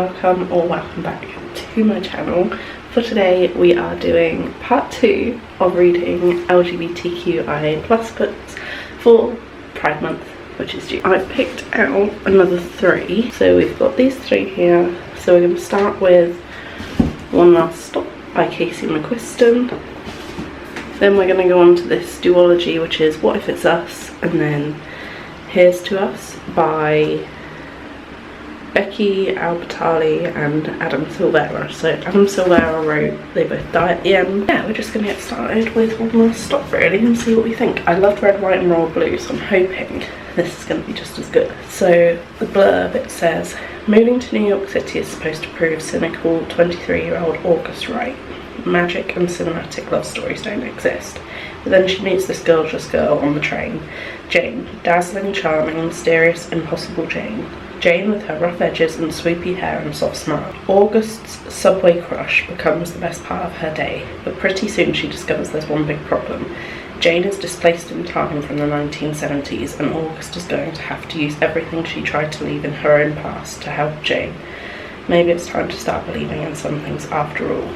welcome or welcome back to my channel. For today we are doing part 2 of reading LGBTQIA+ books for Pride Month, which is due. I've picked out another 3, so we've got these 3 here. So we're going to start with One Last Stop by Casey McQuiston. Then we're going to go on to this duology, which is What If It's Us, and then Here's to Us by Becky Albertalli and Adam Silvera. So Adam Silvera wrote They Both Die at the End. Yeah, we're just going to get started with One Last Stop really and see what we think. I loved Red, White and Royal Blue, so I'm hoping this is going to be just as good. So the blurb, it says, moving to New York City is supposed to prove cynical 23-year-old August right. Magic and cinematic love stories don't exist. But then she meets this gorgeous girl on the train, Jane, dazzling, charming, mysterious, impossible Jane. Jane with her rough edges and swoopy hair and soft smile. August's subway crush becomes the best part of her day, but pretty soon she discovers there's one big problem. Jane is displaced in time from the 1970s, and August is going to have to use everything she tried to leave in her own past to help Jane. Maybe it's time to start believing in some things after all.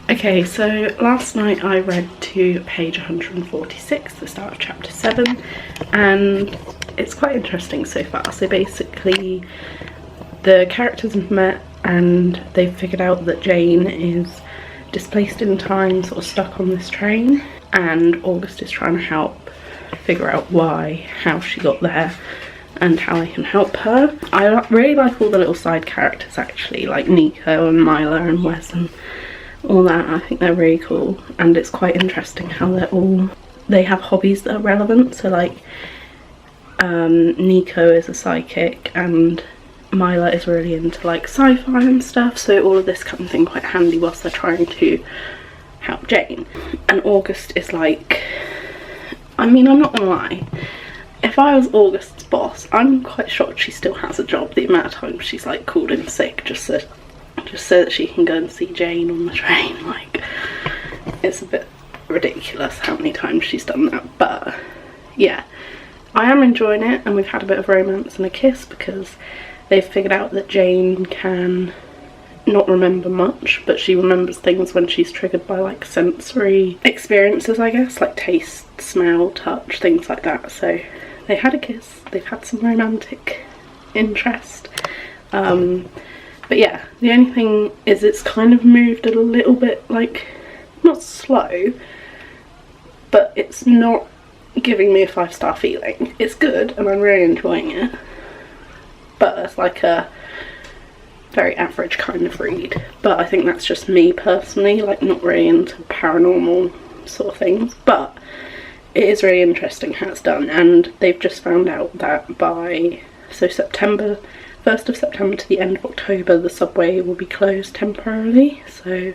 Okay, so last night I read to page 146, the start of chapter 7, and it's quite interesting so far. So basically the characters have met and they've figured out that Jane is displaced in time, sort of stuck on this train, and August is trying to help figure out how she got there and how they can help her. I really like all the little side characters actually, like Nico and Mila and Wes and all that. I think they're really cool, and it's quite interesting how they have hobbies that are relevant. So like Nico is a psychic and Mila is really into like sci-fi and stuff, so all of this comes in quite handy whilst they're trying to help Jane. And August is like, I mean, I'm not gonna lie, if I was August's boss, I'm quite shocked she still has a job. The amount of times she's like called in sick just so that she can go and see Jane on the train. Like, it's a bit ridiculous how many times she's done that. But yeah, I am enjoying it, and we've had a bit of romance and a kiss because they've figured out that Jane can not remember much, but she remembers things when she's triggered by like sensory experiences, I guess, like taste, smell, touch, things like that. So they had a kiss, they've had some romantic interest. But yeah, the only thing is it's kind of moved a little bit, like, not slow, but it's not giving me a 5-star feeling. It's good and I'm really enjoying it, but it's like a very average kind of read. But I think that's just me personally, like not really into paranormal sort of things, but it is really interesting how it's done. And they've just found out that by 1st of September to the end of October, the subway will be closed temporarily, so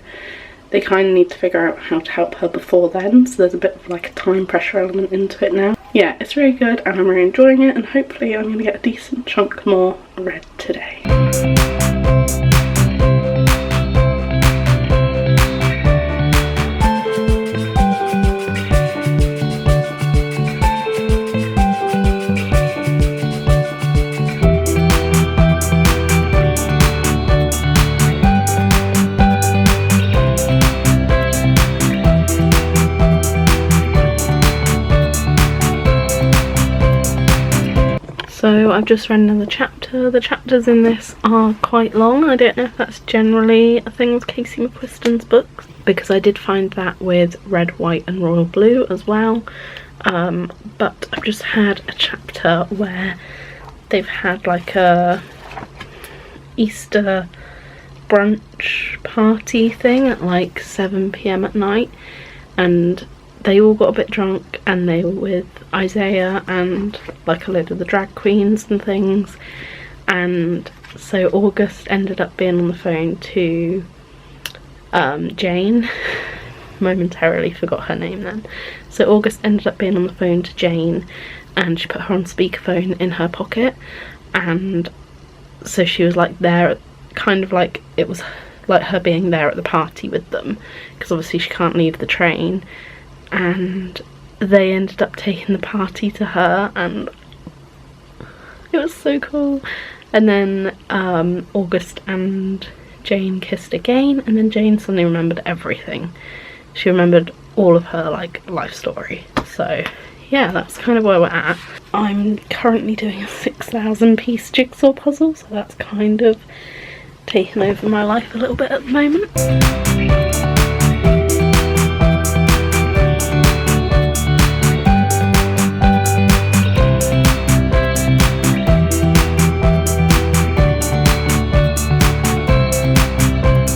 they kind of need to figure out how to help her before then. So there's a bit of like a time pressure element into it now. Yeah, it's really good and I'm really enjoying it, and hopefully I'm going to get a decent chunk more read today. So I've just read another chapter. The chapters in this are quite long. I don't know if that's generally a thing with Casey McQuiston's books, because I did find that with Red, White and Royal Blue as well. But I've just had a chapter where they've had like a Easter brunch party thing at like 7 PM at night, and they all got a bit drunk and they were with Isaiah and like a load of the drag queens and things, and so August ended up being on the phone to Jane. Momentarily forgot her name then. So August ended up being on the phone to Jane and she put her on speakerphone in her pocket, and so she was like there, kind of like it was like her being there at the party with them, because obviously she can't leave the train, and they ended up taking the party to her, and it was so cool. And then August and Jane kissed again, and then Jane suddenly remembered everything. She remembered all of her like life story. So yeah, that's kind of where we're at. I'm currently doing a 6,000 piece jigsaw puzzle, so that's kind of taken over my life a little bit at the moment.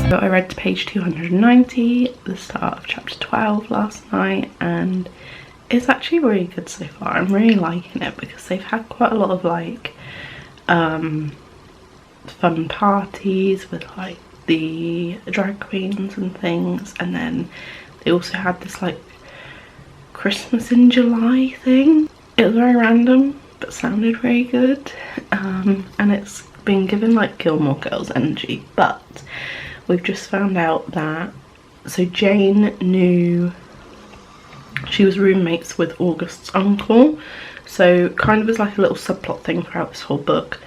So I read to page 290, the start of chapter 12 last night, and it's actually really good so far. I'm really liking it because they've had quite a lot of like fun parties with like the drag queens and things, and then they also had this like Christmas in July thing. It was very random but sounded really good, and it's been given like Gilmore Girls energy, but we've just found out that, so Jane knew, she was roommates with August's uncle, so kind of as like a little subplot thing throughout this whole book,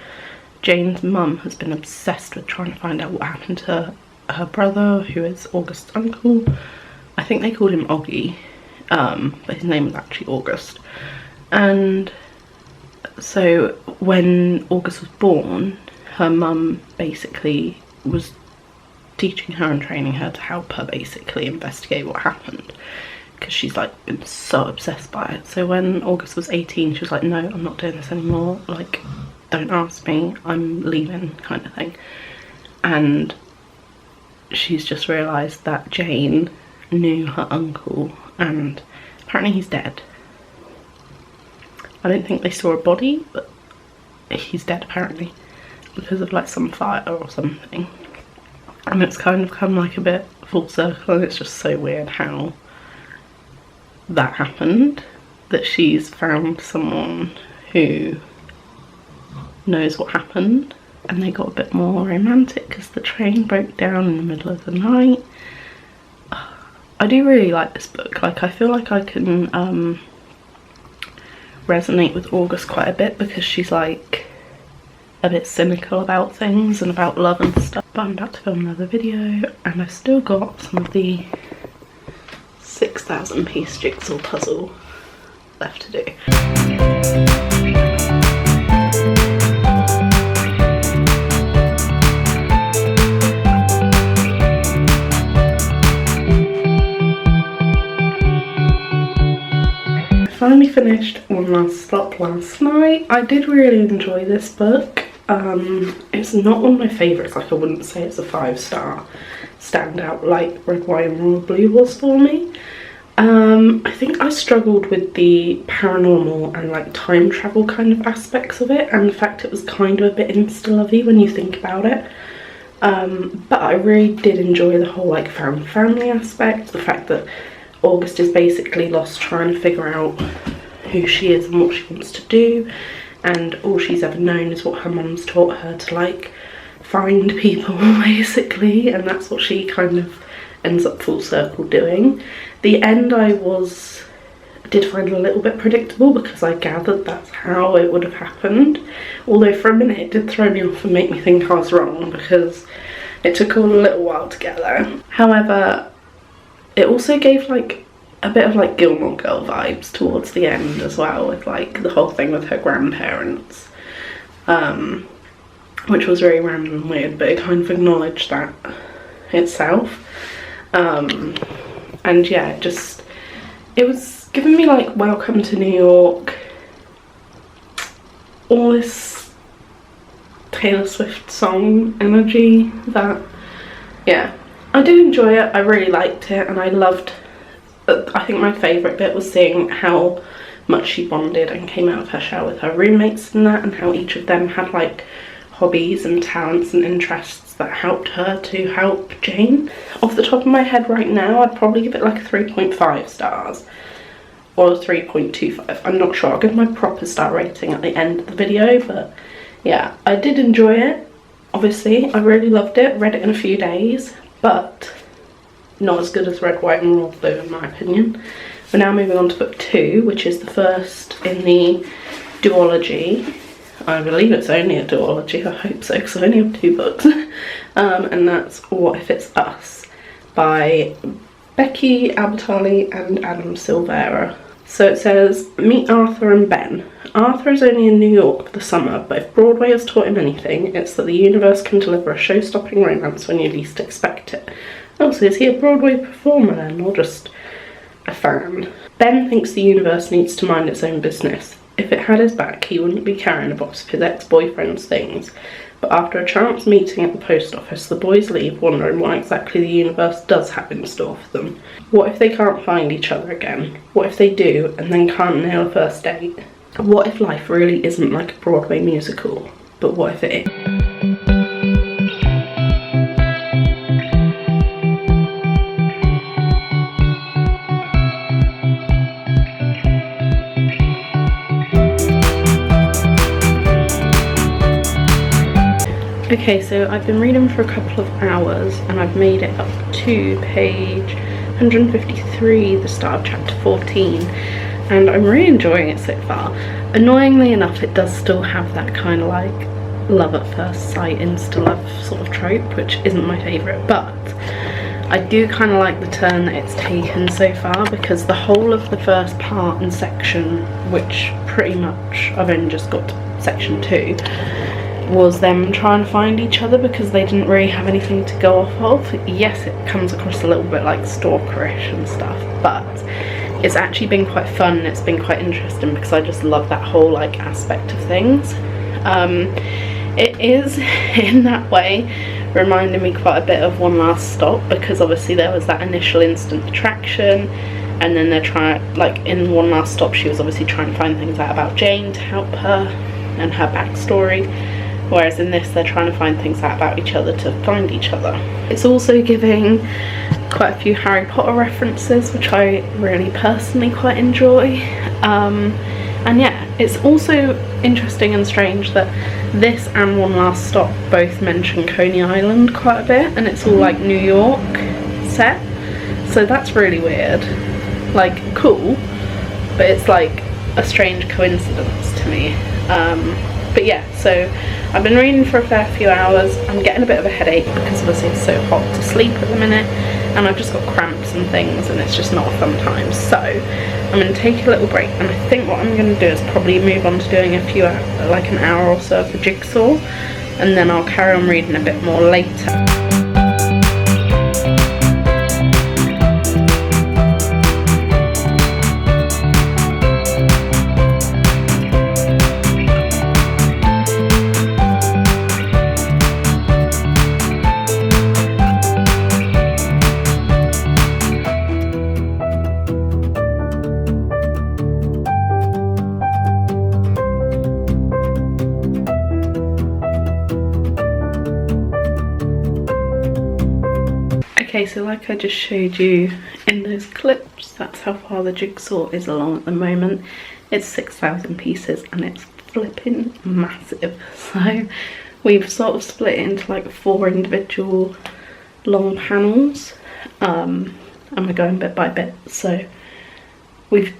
Jane's mum has been obsessed with trying to find out what happened to her brother, who is August's uncle. I think they called him Oggy, but his name was actually August. And so when August was born, her mum basically was teaching her and training her to help her basically investigate what happened, because she's like been so obsessed by it. So when August was 18, she was like, no, I'm not doing this anymore, like don't ask me, I'm leaving, kind of thing. And she's just realised that Jane knew her uncle, and apparently he's dead. I don't think they saw a body, but he's dead apparently, because of like some fire or something. And it's kind of come like a bit full circle, and it's just so weird how that happened, that she's found someone who knows what happened, and they got a bit more romantic because the train broke down in the middle of the night. I do really like this book. Like, I feel like I can resonate with August quite a bit, because she's like a bit cynical about things and about love and stuff. But I'm about to film another video, and I've still got some of the 6,000 piece jigsaw puzzle left to do. I finally finished One Last Stop last night. I did really enjoy this book. It's not one of my favourites, like I wouldn't say it's a 5-star standout like Red, White and Royal Blue was for me. I think I struggled with the paranormal and like time travel kind of aspects of it, and the fact it was kind of a bit insta-lovey when you think about it. But I really did enjoy the whole like found family aspect, the fact that August is basically lost trying to figure out who she is and what she wants to do, and all she's ever known is what her mum's taught her to like find people basically, and that's what she kind of ends up full circle doing. The end I did find a little bit predictable, because I gathered that's how it would have happened, although for a minute it did throw me off and make me think I was wrong, because it took a little while to get there. However, it also gave like a bit of like Gilmore Girl vibes towards the end as well, with like the whole thing with her grandparents, which was very random and weird, but it kind of acknowledged that itself. And yeah, it was giving me like Welcome to New York, all this Taylor Swift song energy. That, yeah, I did enjoy it. I really liked it, and I loved, I think my favourite bit was seeing how much she bonded and came out of her shell with her roommates and that, and how each of them had like hobbies and talents and interests that helped her to help Jane. Off the top of my head right now, I'd probably give it like a 3.5 stars, or a 3.25. I'm not sure. I'll give my proper star rating at the end of the video, but yeah, I did enjoy it. Obviously, I really loved it. Read it in a few days, but not as good as Red, White and Raw, though, in my opinion. We're now moving on to book 2, which is the first in the duology. I believe it's only a duology, I hope so, because I only have 2 books. And that's What If It's Us by Becky Albertalli and Adam Silvera. So it says, meet Arthur and Ben. Arthur is only in New York for the summer, but if Broadway has taught him anything, it's that the universe can deliver a show-stopping romance when you least expect it. Oh, so is he a Broadway performer then, or just a fan? Ben thinks the universe needs to mind its own business. If it had his back, he wouldn't be carrying a box of his ex-boyfriend's things. But after a chance meeting at the post office, the boys leave wondering what exactly the universe does have in store for them. What if they can't find each other again? What if they do, and then can't nail a first date? What if life really isn't like a Broadway musical? But what if it is? Okay, so I've been reading for a couple of hours and I've made it up to page 153, the start of chapter 14, and I'm really enjoying it so far. Annoyingly enough, it does still have that kind of like love at first sight, insta-love sort of trope, which isn't my favourite, but I do kind of like the turn that it's taken so far, because the whole of the first part and section, which pretty much I've only just got to section 2, was them trying to find each other because they didn't really have anything to go off of. Yes, it comes across a little bit like stalkerish and stuff, but it's actually been quite fun and it's been quite interesting because I just love that whole like aspect of things. It is in that way reminding me quite a bit of One Last Stop, because obviously there was that initial instant attraction, and then they're trying, like in One Last Stop she was obviously trying to find things out about Jane to help her and her backstory. Whereas in this, they're trying to find things out about each other to find each other. It's also giving quite a few Harry Potter references, which I really personally quite enjoy. And yeah, it's also interesting and strange that this and One Last Stop both mention Coney Island quite a bit, and it's all like New York set. So that's really weird. Like, cool, but it's like a strange coincidence to me. But yeah, so I've been reading for a fair few hours. I'm getting a bit of a headache because obviously it's so hot to sleep at the minute, and I've just got cramps and things, and it's just not a fun time. So I'm going to take a little break, and I think what I'm going to do is probably move on to doing a few, like an hour or so of the jigsaw, and then I'll carry on reading a bit more later. Okay, so like I just showed you in those clips, that's how far the jigsaw is along at the moment. It's 6,000 pieces and it's flipping massive. So we've sort of split it into like 4 individual long panels, and we're going bit by bit. So we've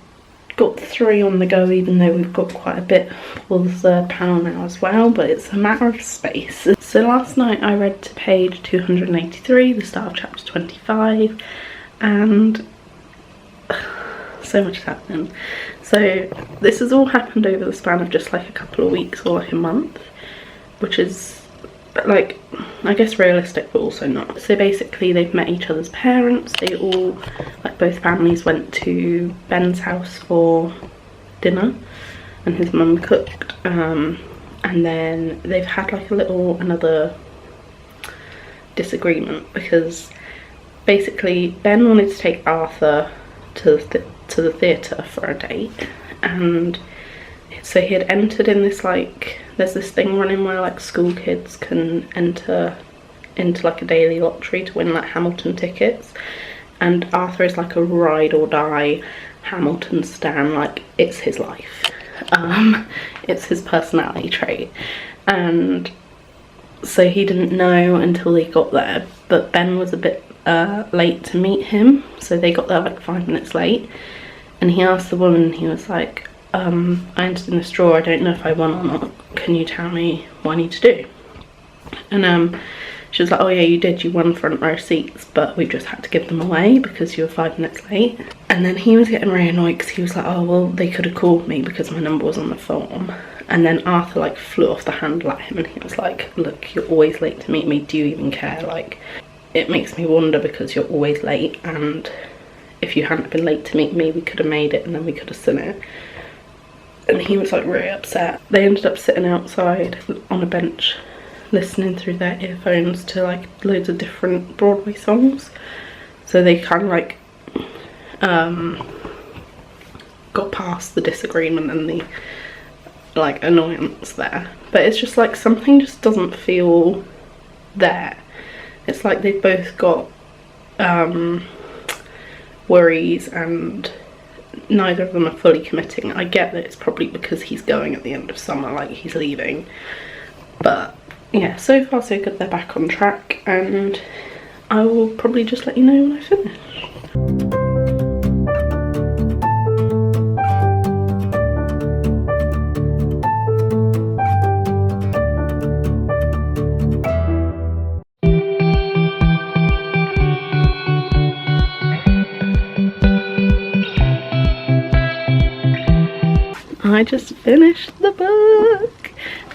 got 3 on the go, even though we've got quite a bit for the 3rd panel now as well, but it's a matter of space. So last night I read to page 283, the start of chapter 25, and so much is happening. So this has all happened over the span of just like a couple of weeks or like a month, which is like, I guess realistic but also not. So basically they've met each other's parents. They all, like both families, went to Ben's house for dinner and his mum cooked, and then they've had like another disagreement because basically Ben wanted to take Arthur to the theatre for a date, and so he had entered in this, like, there's this thing running where like school kids can enter into like a daily lottery to win like Hamilton tickets, and Arthur is like a ride or die Hamilton stan, like it's his life. It's his personality trait, and so he didn't know until they got there, but Ben was a bit late to meet him, so they got there like 5 minutes late, and he asked the woman, he was like, I entered in this drawer, I don't know if I won or not, can you tell me what I need to do? And she was like, oh yeah, you did, you won front row seats, but we've just had to give them away because you were 5 minutes late. And then he was getting really annoyed because he was like, oh well, they could have called me because my number was on the form. And then Arthur like flew off the handle at him, and he was like, look, you're always late to meet me, do you even care? Like, it makes me wonder because you're always late, and if you hadn't been late to meet me, we could have made it and then we could have seen it. And he was like really upset. They ended up sitting outside on a bench listening through their earphones to like loads of different Broadway songs, so they kind of like got past the disagreement and the like annoyance there. But it's just like something just doesn't feel there. It's like they've both got worries and neither of them are fully committing. I get that it's probably because he's going at the end of summer, like he's leaving, but yeah, so far so good. They're back on track, and I will probably just let you know when I finish. I just finished the book.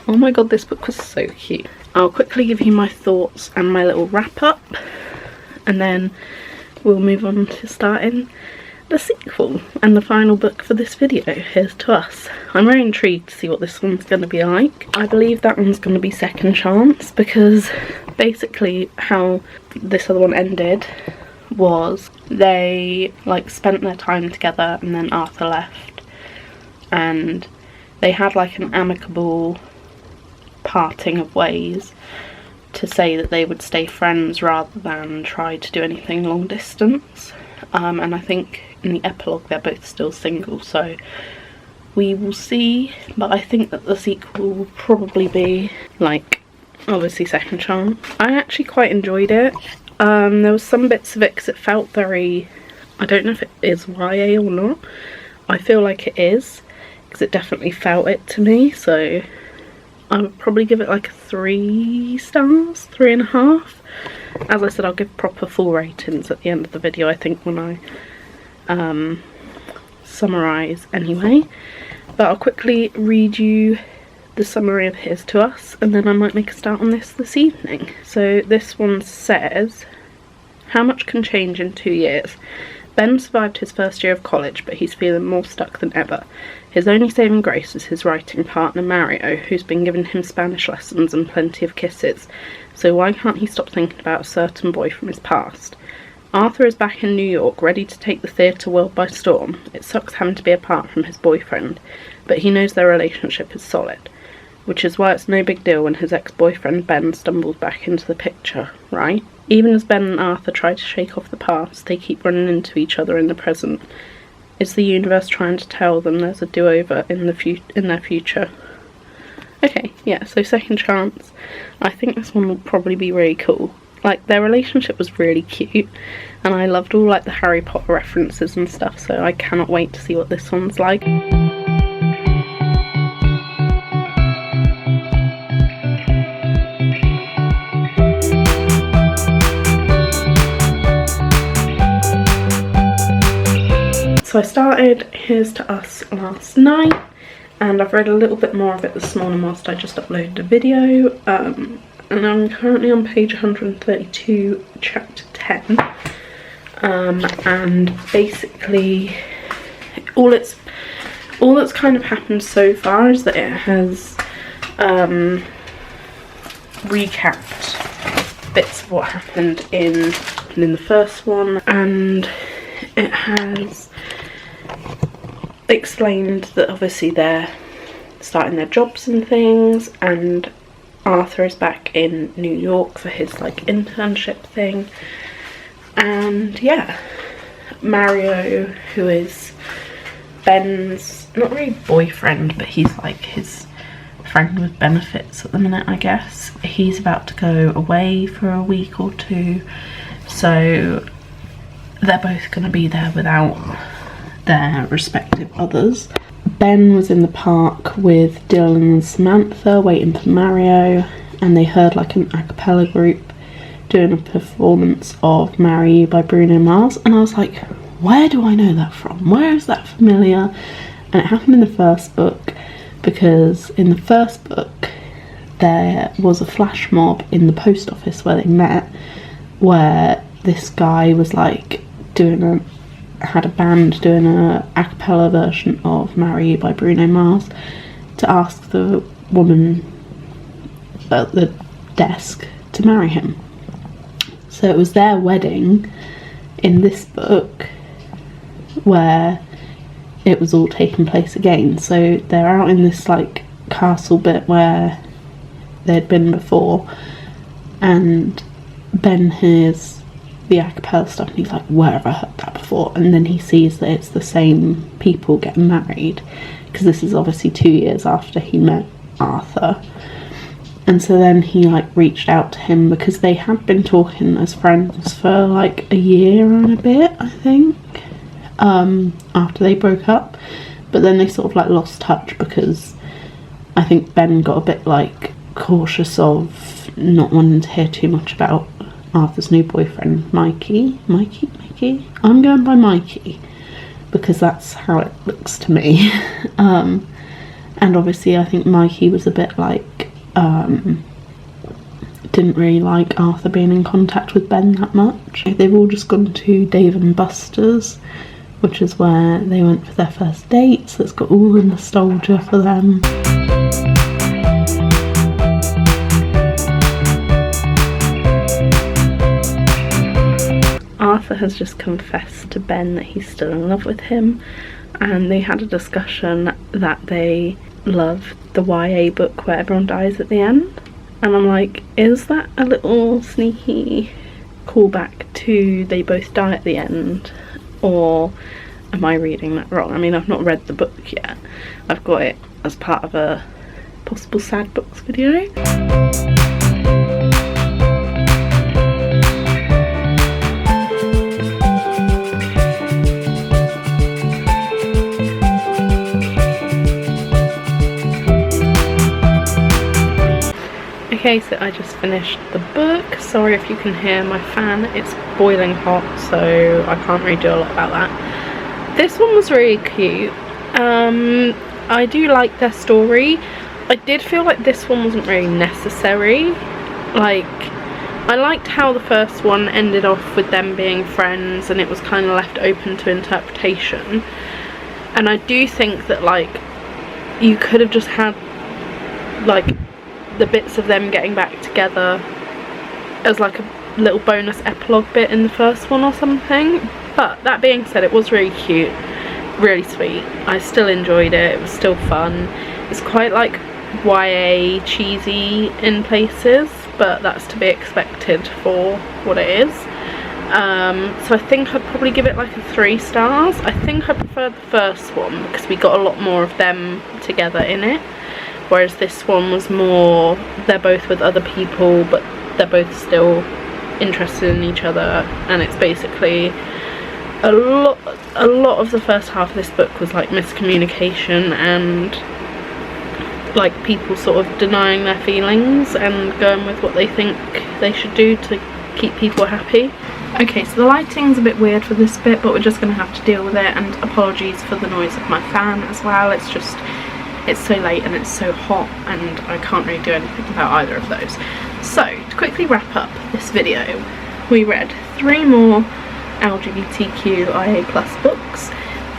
Oh my god, this book was so cute. I'll quickly give you my thoughts and my little wrap up, and then we'll move on to starting the sequel and the final book for this video. Here's to Us. I'm very intrigued to see what this one's going to be like. I believe that one's going to be Second Chance, because basically how this other one ended was they like spent their time together and then Arthur left, and they had like an amicable parting of ways to say that they would stay friends rather than try to do anything long distance. And I think in the epilogue they're both still single, so we will see. But I think that the sequel will probably be like obviously Second Chance. I actually quite enjoyed it. There was some bits of it because it felt very, I don't know if it is YA or not. I feel like it is because it definitely felt it to me, so I would probably give it like 3 stars, 3.5. As I said, I'll give proper full ratings at the end of the video, I think, when I summarise anyway. But I'll quickly read you the summary of Here's to Us, and then I might make a start on this evening. So this one says, how much can change in 2 years? Ben survived his first year of college, but he's feeling more stuck than ever. His only saving grace is his writing partner Mario, who's been giving him Spanish lessons and plenty of kisses. So why can't he stop thinking about a certain boy from his past? Arthur is back in New York, ready to take the theatre world by storm. It sucks having to be apart from his boyfriend, but he knows their relationship is solid, which is why it's no big deal when his ex-boyfriend Ben stumbles back into the picture, right? Even as Ben and Arthur try to shake off the past, they keep running into each other in the present. Is the universe trying to tell them there's a do-over in their future? Okay, yeah, so Second Chance. I think this one will probably be really cool. Like, their relationship was really cute, and I loved all like the Harry Potter references and stuff, so I cannot wait to see what this one's like. So I started Here's to Us last night, and I've read a little bit more of it this morning whilst I just uploaded a video, and I'm currently on page 132, chapter 10, and basically all that's kind of happened so far is that it has recapped bits of what happened in the first one, and it has explained that obviously they're starting their jobs and things, and Arthur is back in New York for his like internship thing, and yeah, Mario, who is Ben's, not really boyfriend, but he's like his friend with benefits at the minute, I guess. He's about to go away for a week or two, so they're both going to be there without their respective others. Ben was in the park with Dylan and Samantha waiting for Mario, and they heard like an a cappella group doing a performance of Marry You by Bruno Mars, and I was like, where do I know that from? Where is that familiar? And it happened in the first book, because in the first book there was a flash mob in the post office where they met, where this guy was like had a band doing a cappella version of Marry You by Bruno Mars to ask the woman at the desk to marry him. So it was their wedding in this book where it was all taking place again. So they're out in this like castle bit where they'd been before, and Ben hears the a cappella stuff and he's like, where have I heard that before? And then he sees that it's the same people getting married, because this is obviously 2 years after he met Arthur. And so then he like reached out to him, because they had been talking as friends for like a year and a bit, I think, after they broke up. But then they sort of like lost touch, because I think Ben got a bit like cautious of not wanting to hear too much about Arthur's new boyfriend, Mikey. I'm going by Mikey because that's how it looks to me. And obviously I think Mikey was a bit like, didn't really like Arthur being in contact with Ben that much. They've all just gone to Dave and Buster's, which is where they went for their first date, so it's got all the nostalgia for them. Arthur has just confessed to Ben that he's still in love with him, and they had a discussion that they love the YA book where everyone dies at the end, and I'm like, is that a little sneaky callback to They Both Die at the End, or am I reading that wrong? I mean, I've not read the book yet. I've got it as part of a possible sad books video. Okay, so I just finished the book. Sorry if you can hear my fan, it's boiling hot, so I can't really do a lot about that. This one was really cute. I do like their story. I did feel like this one wasn't really necessary. Like, I liked how the first one ended off with them being friends and it was kind of left open to interpretation. And I do think that, like, you could have just had, like, the bits of them getting back together as like a little bonus epilogue bit in the first one or something. But that being said, it was really cute, really sweet. I still enjoyed it. It was still fun. It's quite like YA cheesy in places, but that's to be expected for what it is. So I think I'd probably give it like a 3 stars. I think I preferred the first one because we got a lot more of them together in it. Whereas this one was more, they're both with other people, but they're both still interested in each other, and it's basically a lot of the first half of this book was like miscommunication and like people sort of denying their feelings and going with what they think they should do to keep people happy. Okay, so the lighting's a bit weird for this bit, but we're just going to have to deal with it, and apologies for the noise of my fan as well. It's just, it's so late and it's so hot and I can't really do anything about either of those. So, to quickly wrap up this video, we read 3 more LGBTQIA+ books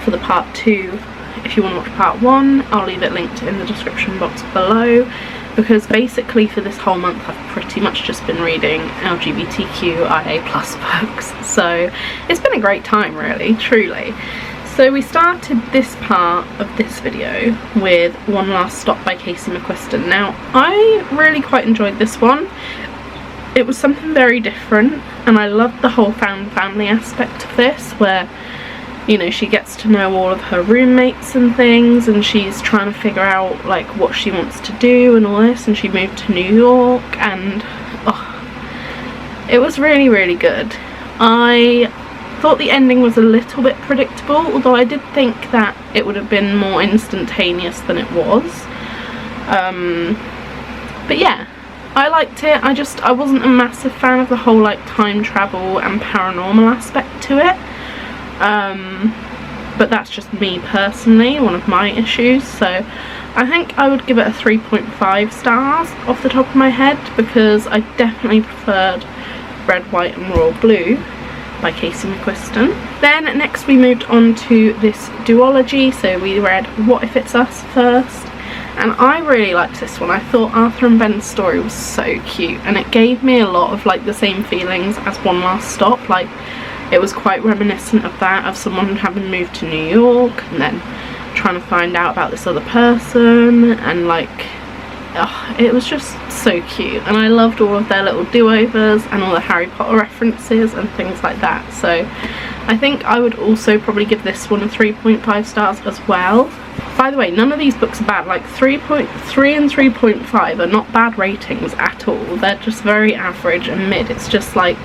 for the part 2. If you want to watch part 1, I'll leave it linked in the description box below, because basically for this whole month I've pretty much just been reading LGBTQIA+ books. So it's been a great time, really, truly. So we started this part of this video with One Last Stop by Casey McQuiston. Now, I really quite enjoyed this one. it was something very different, and I loved the whole found family aspect of this, where, you know, she gets to know all of her roommates and things, and she's trying to figure out like what she wants to do and all this, and she moved to New York, and oh, it was really, really good. I thought the ending was a little bit predictable, although I did think that it would have been more instantaneous than it was. But yeah, I liked it. I wasn't a massive fan of the whole like time travel and paranormal aspect to it. But that's just me personally, one of my issues. So I think I would give it a 3.5 stars off the top of my head, because I definitely preferred Red, White and Royal Blue by Casey McQuiston. Then next we moved on to this duology, so we read What If It's Us first, and I really liked this one. I thought Arthur and Ben's story was so cute, and it gave me a lot of like the same feelings as One Last Stop. Like, it was quite reminiscent of that, of someone having moved to New York and then trying to find out about this other person, and like, it was just so cute, and I loved all of their little do-overs and all the Harry Potter references and things like that. So I think I would also probably give this one a 3.5 stars as well. By the way, none of these books are bad. Like 3.3 and 3.5 are not bad ratings at all. They're just very average and mid. It's just like,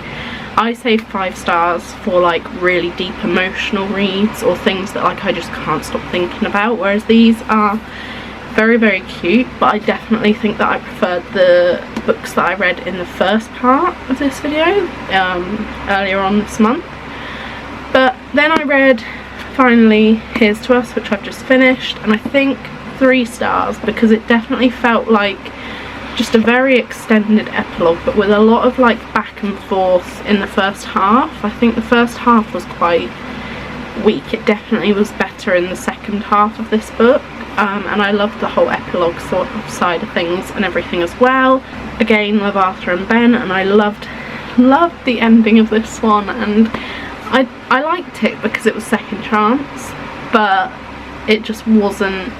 I say 5 stars for like really deep emotional reads, or things that like I just can't stop thinking about, whereas these are very, very cute. But I definitely think that I preferred the books that I read in the first part of this video earlier on this month. But then I read finally Here's to Us, which I've just finished, and I think 3 stars, because it definitely felt like just a very extended epilogue, but with a lot of like back and forth in the first half. I think the first half was quite weak. It definitely was better in the second half of this book, and I loved the whole epilogue sort of side of things and everything as well. Again, love Arthur and Ben, and I loved the ending of this one, and I liked it because it was second chance, but it just wasn't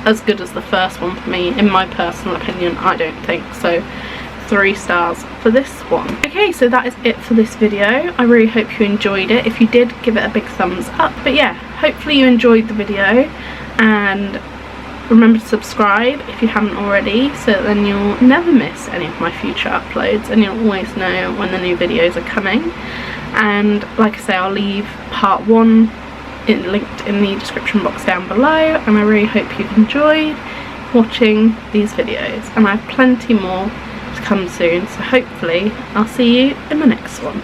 as good as the first one for me, in my personal opinion. I don't think so. 3 stars for this one. Okay, so that is it for this video. I really hope you enjoyed it. If you did, give it a big thumbs up. But yeah, hopefully you enjoyed the video, and remember to subscribe if you haven't already, so that then you'll never miss any of my future uploads, and you'll always know when the new videos are coming. And like I say, I'll leave part 1 linked in the description box down below, and I really hope you've enjoyed watching these videos, and I have plenty more to come soon, so hopefully I'll see you in the next one.